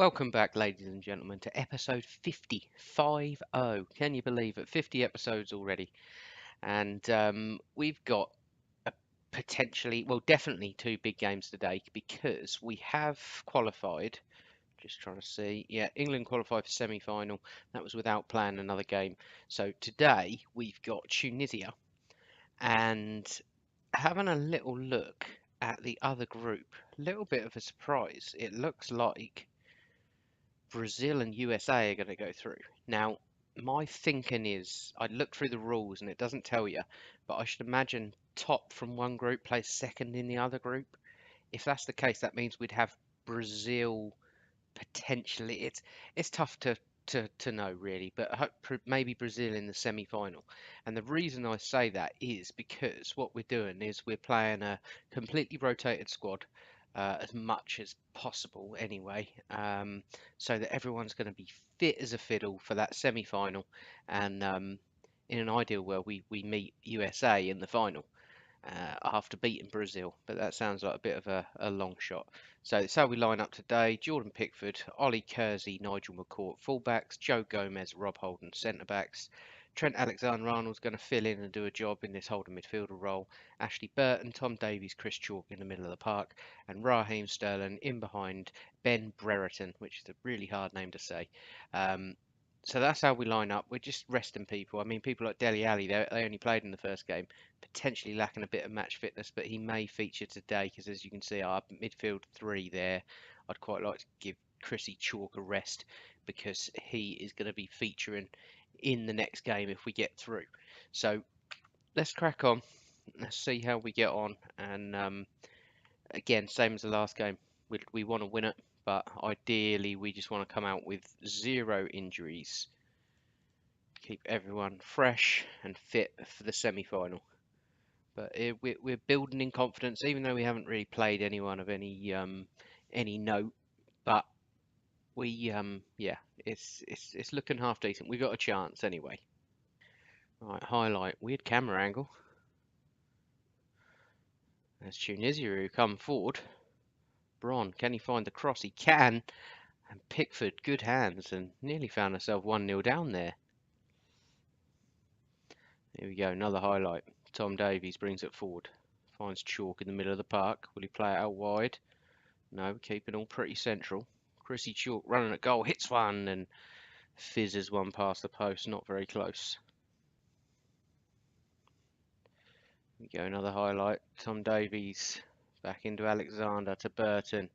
Welcome back, ladies and gentlemen, to episode 50. 50. Can you believe it? 50 episodes already. And we've got a potentially, well, definitely two big games today because we have qualified. Just trying to see. Yeah, England qualified for semi-final. That was without playing another game. So today we've got Tunisia and having a little look at the other group. A little bit of a surprise. It looks like Brazil and USA are going to go through. Now, my thinking is, I looked through the rules and it doesn't tell you, but I should imagine top from one group plays second in the other group. If that's the case, that means we'd have Brazil potentially. It's tough to know really, but maybe Brazil in the semi-final. And the reason I say that is because what we're doing is we're playing a completely rotated squad as much as possible anyway, so that everyone's going to be fit as a fiddle for that semi-final. And in an ideal world, we meet USA in the final after beating Brazil, but that sounds like a bit of a long shot. So it's how we line up today. Jordan Pickford, Ollie Kersey, Nigel McCourt fullbacks, Joe Gomez, Rob Holden centre backs. Trent Alexander-Arnold's going to fill in and do a job in this holding midfielder role. Ashley Burton, Tom Davies, Chris Chalk in the middle of the park, and Raheem Sterling in behind Ben Brereton, which is a really hard name to say. So that's how we line up. We're just resting people. I mean, people like Dele Alli, they only played in the first game, potentially lacking a bit of match fitness, but he may feature today because, as you can see, our midfield three there, I'd quite like to give Chrissy Chalk a rest because he is going to be featuring in the next game if we get through. So let's crack on. Let's see how we get on. And again, same as the last game, we want to win it, but ideally we just want to come out with 0 injuries. Keep everyone fresh and fit for the semi-final. But we're building in confidence, even though we haven't really played anyone of any note. But we yeah, it's looking half decent. We got a chance anyway. Right, highlight weird camera angle. There's Tunisia who come forward. Bron, can he find the cross? He can. And Pickford, good hands, and nearly found herself 1-0 down there. Here we go, another highlight. Tom Davies brings it forward. Finds Chalk in the middle of the park. Will he play it out wide? No, keeping all pretty central. Chrissy Chalk running at goal, hits one and fizzes one past the post, not very close. Here we go, another highlight. Tom Davies back into Alexander to Burton.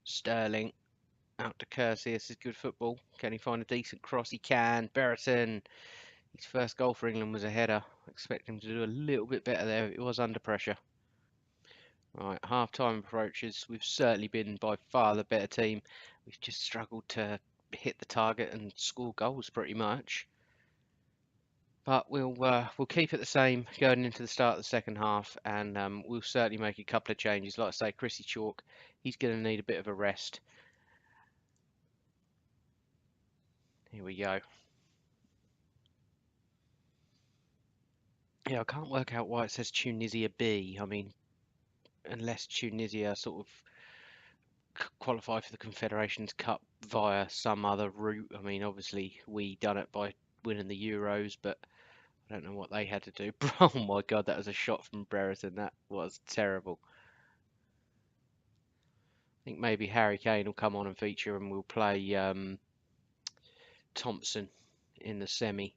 Sterling out to Kersey. This is good football. Can he find a decent cross? He can. Brereton. His first goal for England was a header. I expect him to do a little bit better there. It was under pressure. Right, half-time approaches. We've certainly been by far the better team. We've just struggled to hit the target and score goals pretty much. But we'll keep it the same going into the start of the second half, and we'll certainly make a couple of changes. Like I say, Chrissy Chalk, he's going to need a bit of a rest. Here we go. Yeah, I can't work out why it says Tunisia B. I mean, unless Tunisia sort of qualify for the Confederations Cup via some other route. I mean, obviously we done it by winning the Euros, but I don't know what they had to do. Oh my God, that was a shot from Brereton. That was terrible. I think maybe Harry Kane will come on and feature, and we'll play Thompson in the semi.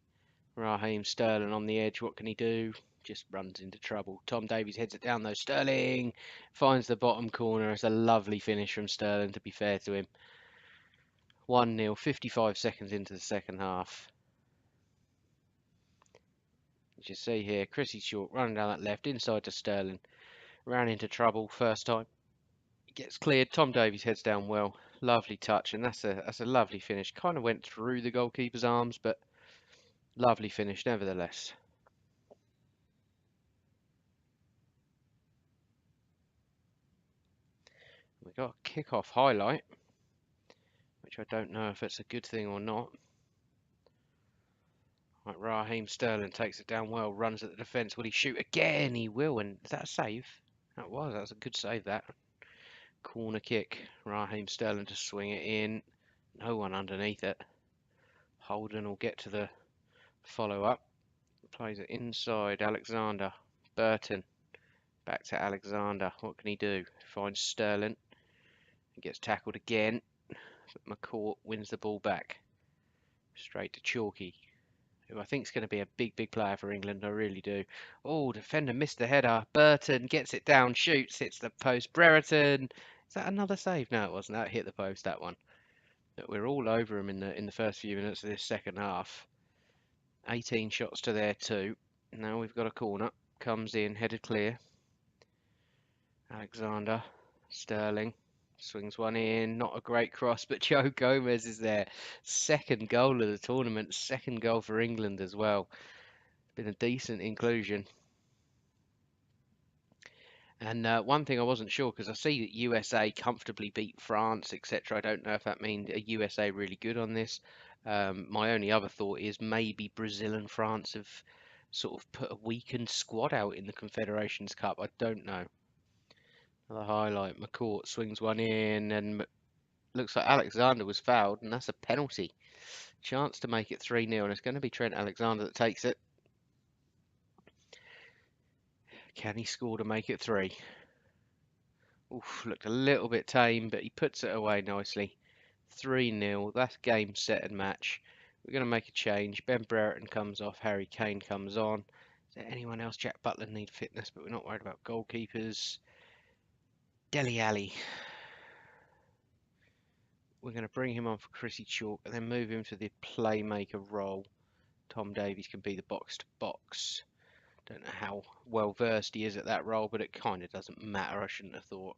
Raheem Sterling on the edge. What can he do? Just runs into trouble. Tom Davies heads it down though. Sterling finds the bottom corner. It's a lovely finish from Sterling, to be fair to him. 1-0, 55 seconds into the second half. As you see here, Chrissy Chalk running down that left, inside to Sterling. Ran into trouble first time. Gets cleared. Tom Davies heads down well. Lovely touch, and that's a lovely finish. Kind of went through the goalkeeper's arms, but lovely finish nevertheless. We got a kick-off highlight, which I don't know if it's a good thing or not. Right, Raheem Sterling takes it down well, runs at the defence. Will he shoot again? He will, and is that a save? That was a good save, that. Corner kick. Raheem Sterling to swing it in. No one underneath it. Holden will get to the follow-up. Plays it inside. Alexander. Burton. Back to Alexander. What can he do? Finds Sterling. He gets tackled again. But McCourt wins the ball back. Straight to Chalky, who I think is going to be a big, big player for England. I really do. Oh, defender missed the header. Burton gets it down, shoots, hits the post. Brereton. Is that another save? No, it wasn't. That hit the post, that one. But we're all over him in the first few minutes of this second half. 18 shots to their 2. Now we've got a corner. Comes in, headed clear. Alexander. Sterling. Swings one in. Not a great cross, but Joe Gomez is there. Second goal of the tournament. Second goal for England as well. Been a decent inclusion. And one thing I wasn't sure, because I see that USA comfortably beat France, etc. I don't know if that means a USA really good on this. My only other thought is maybe Brazil and France have sort of put a weakened squad out in the Confederations Cup. I don't know. Another highlight. McCourt swings one in, and looks like Alexander was fouled, and that's a penalty. Chance to make it 3-0, and it's going to be Trent Alexander that takes it. Can he score to make it 3? Oof, looked a little bit tame, but he puts it away nicely. 3-0. That's game, set, and match. We're going to make a change. Ben Brereton comes off. Harry Kane comes on. Is there anyone else? Jack Butler need fitness, but we're not worried about goalkeepers. Dele Alli. We're going to bring him on for Chrissy Chalk and then move him to the playmaker role. Tom Davies can be the box-to-box. Don't know how well versed he is at that role, but it kind of doesn't matter, I shouldn't have thought.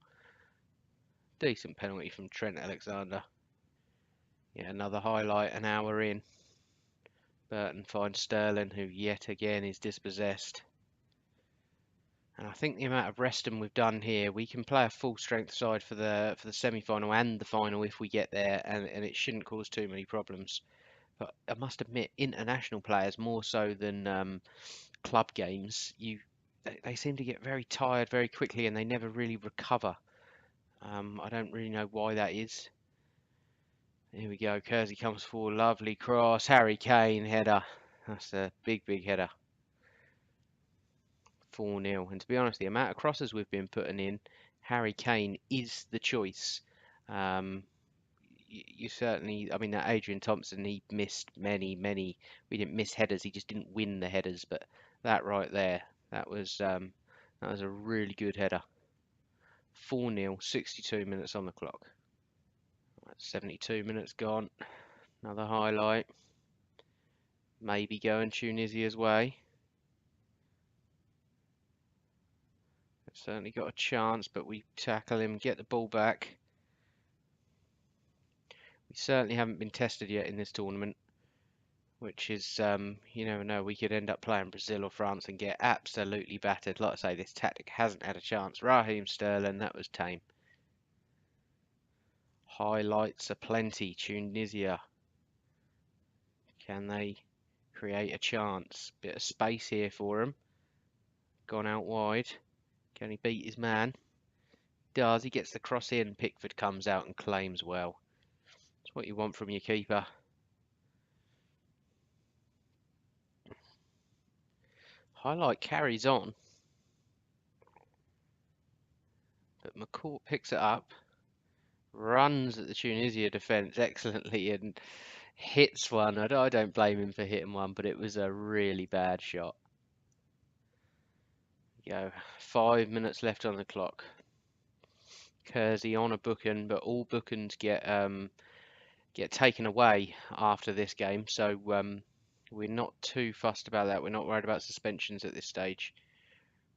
Decent penalty from Trent Alexander. Yeah, another highlight an hour in. Burton finds Sterling, who yet again is dispossessed. And I think the amount of resting we've done here, we can play a full strength side for the semi-final and the final if we get there, and it shouldn't cause too many problems. But I must admit, international players more so than club games, they seem to get very tired very quickly and they never really recover. I don't really know why that is. Here we go. Kersey comes forward. Lovely cross. Harry Kane header. That's a big, big header. 4-0. And to be honest, the amount of crosses we've been putting in, Harry Kane is the choice. You certainly, I mean, that Adrian Thompson, he missed many. We didn't miss headers. He just didn't win the headers. But that right there, that was a really good header. 4-0. 62 minutes on the clock. 72 minutes gone. Another highlight. Maybe going Tunisia's way. They've certainly got a chance, but we tackle him, get the ball back. We certainly haven't been tested yet in this tournament, which is, you never know, we could end up playing Brazil or France and get absolutely battered. Like I say, this tactic hasn't had a chance. Raheem Sterling, that was tame. Highlights aplenty. Tunisia. Can they create a chance? Bit of space here for him. Gone out wide. Can he beat his man? Does. He gets the cross in. Pickford comes out and claims well. That's what you want from your keeper. Highlight carries on. But McCourt picks it up. Runs at the Tunisia defence excellently and hits one. I don't blame him for hitting one, but it was a really bad shot. Go. 5 minutes left on the clock. Kersey on a booking, but all bookings get taken away after this game, so we're not too fussed about that. We're not worried about suspensions at this stage.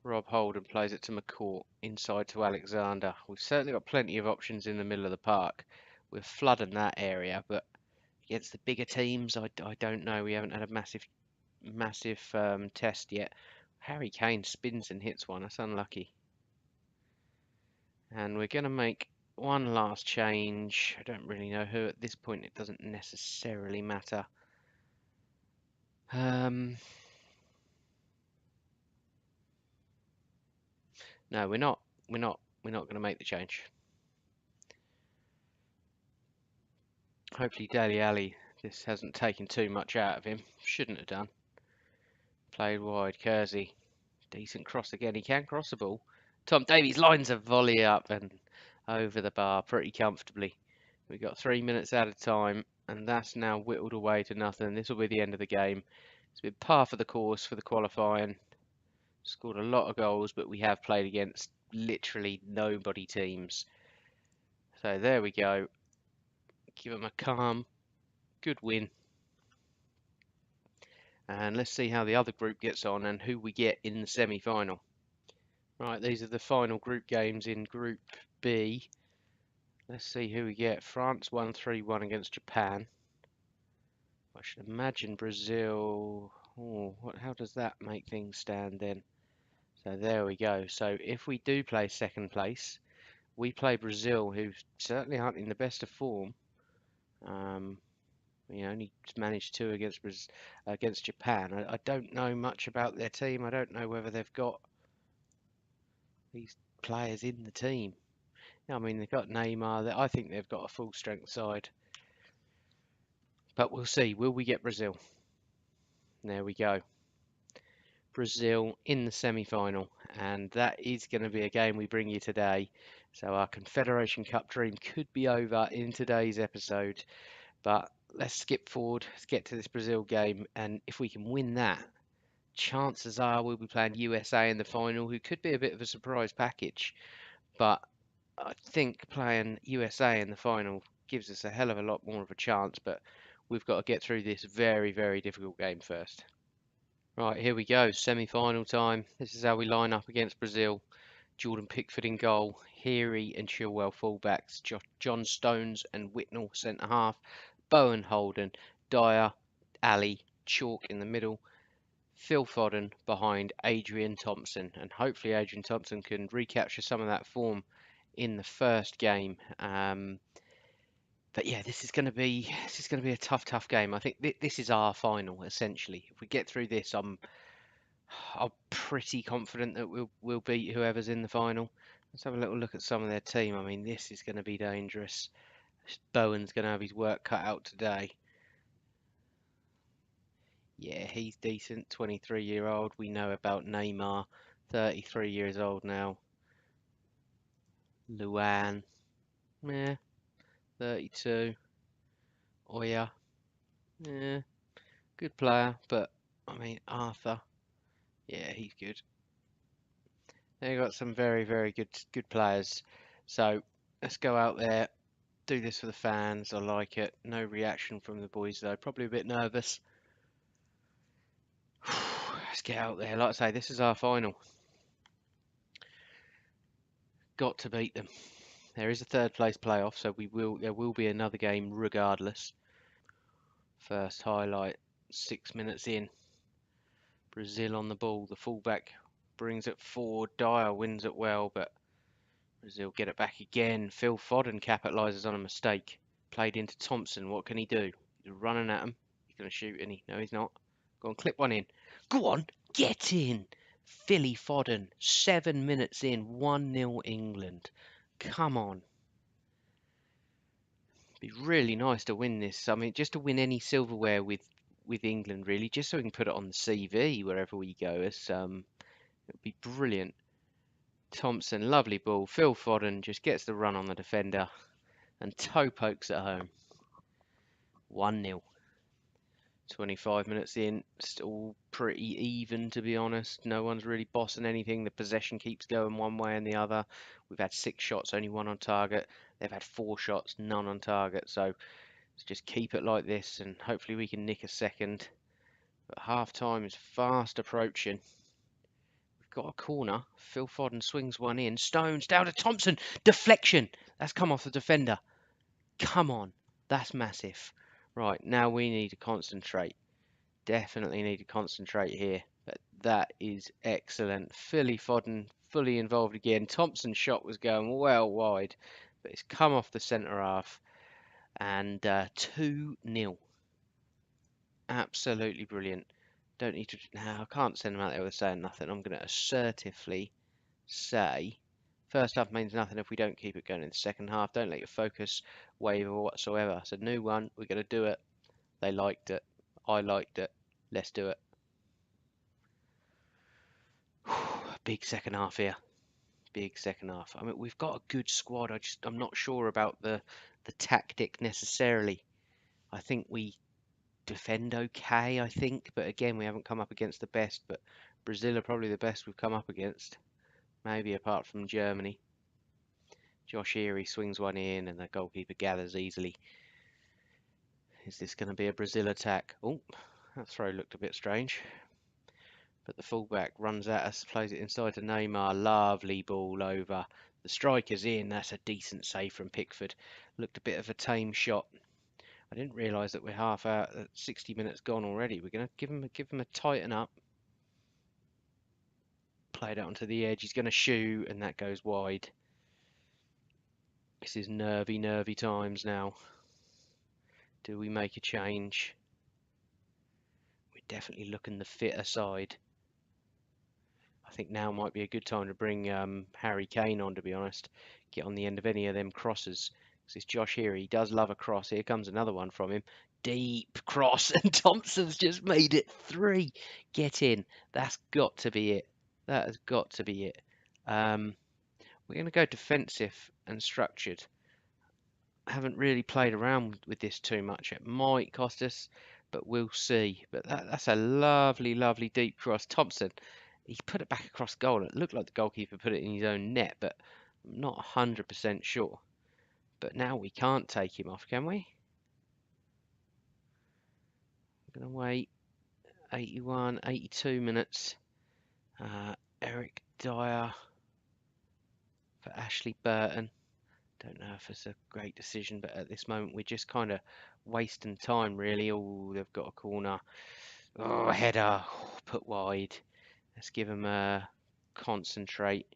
Rob Holden plays it to McCourt, inside to Alexander. We've certainly got plenty of options in the middle of the park. We're flooding that area, but against the bigger teams, I don't know. We haven't had a massive test yet. Harry Kane spins and hits one. That's unlucky. And we're going to make one last change. I don't really know who at this point. It doesn't necessarily matter. No, we're not going to make the change. Hopefully Dele Alli, this hasn't taken too much out of him. Shouldn't have done. Played wide, Kersey. Decent cross again. He can cross the ball. Tom Davies lines a volley up and over the bar pretty comfortably. We've got 3 minutes out of time, and that's now whittled away to nothing. This will be the end of the game. It's been par for the course for the qualifying. Scored a lot of goals, but we have played against literally nobody teams. So there we go. Give them a calm, good win. And let's see how the other group gets on and who we get in the semi-final. Right, these are the final group games in Group B. Let's see who we get. France won 3-1 against Japan. I should imagine Brazil. Oh, how does that make things stand then? So there we go. So if we do play second place, we play Brazil, who certainly aren't in the best of form. We only managed two against Japan. I don't know much about their team. I don't know whether they've got these players in the team. I mean, they've got Neymar. I think they've got a full strength side. But we'll see. Will we get Brazil? There we go. Brazil in the semi-final. And that is going to be a game we bring you today. So our Confederation Cup dream could be over in today's episode. But let's skip forward. Let's get to this Brazil game. And if we can win that, chances are we'll be playing USA in the final, who could be a bit of a surprise package. But I think playing USA in the final gives us a hell of a lot more of a chance, but we've got to get through this very, very difficult game first. Right, here we go, semi-final time. This is how we line up against Brazil. Jordan Pickford in goal, Heary and Chilwell fullbacks, John Stones and Whitnell centre half, Bowen Holden, Dyer, Ali, Chalk in the middle, Phil Foden behind Adrian Thompson, and hopefully Adrian Thompson can recapture some of that form in the first game. But yeah, this is going to be a tough game. I think this is our final essentially. If we get through this, I'm pretty confident that we'll beat whoever's in the final. Let's have a little look at some of their team. I mean, this is going to be dangerous. Bowen's going to have his work cut out today. Yeah, he's decent. 23-year-old. We know about Neymar, 33 years old now. Luan, yeah, 32. Oya, yeah, good player, but I mean Arthur, yeah, he's good. They've got some very, very good players. So let's go out there, do this for the fans. I like it. No reaction from the boys though. Probably a bit nervous. Let's get out there. Like I say, this is our final. Got to beat them. There is a third place playoff, so there will be another game regardless. First highlight, 6 minutes in. Brazil on the ball. The fullback brings it forward. Dyer wins it well, but Brazil get it back again. Phil Foden capitalises on a mistake. Played into Thompson. What can he do? He's running at him. He's going to shoot, isn't he? No, he's not. Go on, clip one in. Go on, get in. Philly Foden. 7 minutes in. 1-0 England. Come on. Be really nice to win this. I mean, just to win any silverware with England, really, just so we can put it on the CV wherever we go. It would be brilliant. Thompson, lovely ball. Phil Foden just gets the run on the defender and toe pokes at home. 1-0. 25 minutes in, still pretty even to be honest. No one's really bossing anything. The possession keeps going one way and the other. We've had 6 shots, only 1 on target. They've had 4 shots, none on target. So let's just keep it like this and hopefully we can nick a second. But half time is fast approaching. We've got a corner. Phil Foden swings one in. Stones down to Thompson. Deflection. That's come off the defender. Come on. That's massive. Right, now we need to concentrate. Definitely need to concentrate here. But that is excellent. Philly Foden fully involved again. Thompson's shot was going well wide, but it's come off the centre half. And 2-0. Absolutely brilliant. Don't need to. No, I can't send them out there with saying nothing. I'm going to assertively say First half means nothing if we don't keep it going in the second half. Don't let your focus waver whatsoever. It's a new one. We're going to do it. They liked it. I liked it. Let's do it. Big second half here. Big second half. I mean, we've got a good squad. I'm not sure about the tactic necessarily. I think we defend okay, I think, but again, we haven't come up against the best. But Brazil are probably the best we've come up against, maybe apart from Germany. Josh Eary swings one in, and the goalkeeper gathers easily. Is this going to be a Brazil attack? Oh, that throw looked a bit strange. But the fullback runs at us, plays it inside to Neymar. Lovely ball over. The striker's in. That's a decent save from Pickford. Looked a bit of a tame shot. I didn't realise that we're half out. 60 minutes gone already. We're going to give him a tighten up. Play it out onto the edge. He's going to shoot, and that goes wide. This is nervy times now. Do we make a change? We're definitely looking the fitter side. I think now might be a good time to bring Harry Kane on, to be honest. Get on the end of any of them crosses. Because it's Josh here. He does love a cross. Here comes another one from him. Deep cross, and Thompson's just made it 3. Get in. That's got to be it. That has got to be it. We're going to go defensive and structured. I haven't really played around with this too much. It might cost us, but we'll see. But that's a lovely deep cross. Thompson, he put it back across goal. It looked like the goalkeeper put it in his own net, but I'm not 100% sure. But now we can't take him off, can we? I'm going to wait 81, 82 minutes. Eric Dyer for Ashley Burton. Don't know if it's a great decision, but at this moment we're just kind of wasting time, really. Oh, they've got a corner. Oh, header. Oh, put wide. Let's give him a concentrate.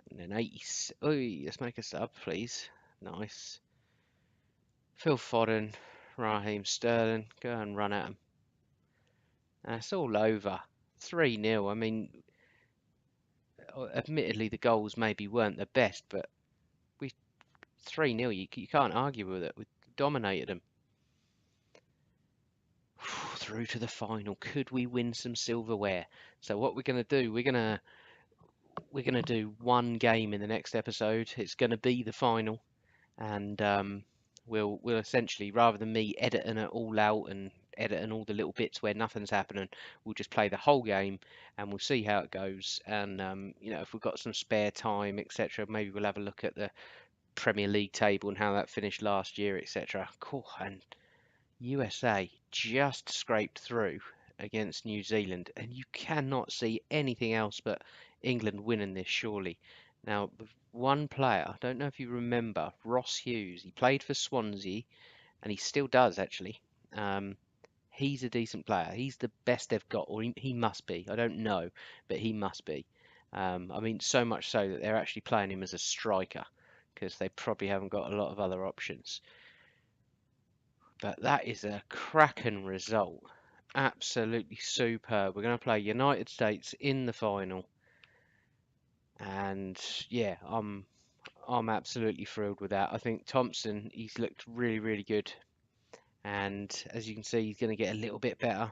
And then 80. Oh, let's make a sub, please. Nice. Phil Foden, Raheem Sterling. Go and run at him. That's all over. 3-0. I mean, admittedly, the goals maybe weren't the best, but 3-0, you can't argue with it. We dominated them. Through to the final. Could we win some silverware? So what we're going to do, we're going to do one game in the next episode. It's going to be the final, and we'll essentially, rather than me editing it all out and editing all the little bits where nothing's happening, we'll just play the whole game and we'll see how it goes. And you know, if we've got some spare time, etc., maybe we'll have a look at the Premier League table and how that finished last year, etc. Cool. And USA just scraped through against New Zealand, and you cannot see anything else but England winning this, surely. Now, one player, I don't know if you remember, Ross Hughes, he played for Swansea, and he still does, actually. He's a decent player. He's the best they've got, or he must be. I don't know, but he must be. I mean, so much so that they're actually playing him as a striker, because they probably haven't got a lot of other options. But that is a cracking result. Absolutely superb. We're going to play United States in the final. And yeah, I'm absolutely thrilled with that. I think Thompson, he's looked really good. And as you can see, he's going to get a little bit better.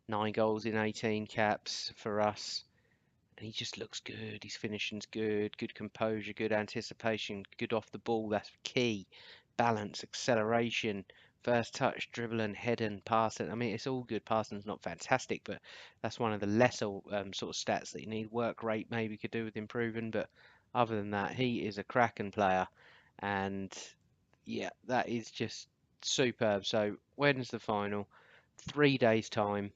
9 goals in 18 caps for us. And he just looks good. His finishing's good. Good composure, good anticipation, good off the ball. That's key. Balance, acceleration, first touch, dribbling, heading, passing. I mean, it's all good. Passing's not fantastic, but that's one of the lesser sort of stats that you need. Work rate maybe could do with improving, but other than that, he is a cracking player. And yeah, that is just superb. So when's the final? 3 days time.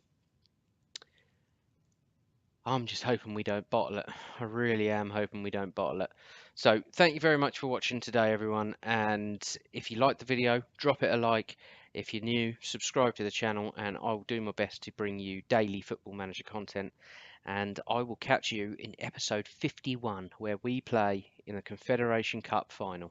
I'm just hoping we don't bottle it. I really am hoping we don't bottle it. So thank you very much for watching today, everyone. And if you liked the video, drop it a like. If you're new, subscribe to the channel, and I will do my best to bring you daily Football Manager content. And I will catch you in episode 51, where we play in the Confederation Cup final.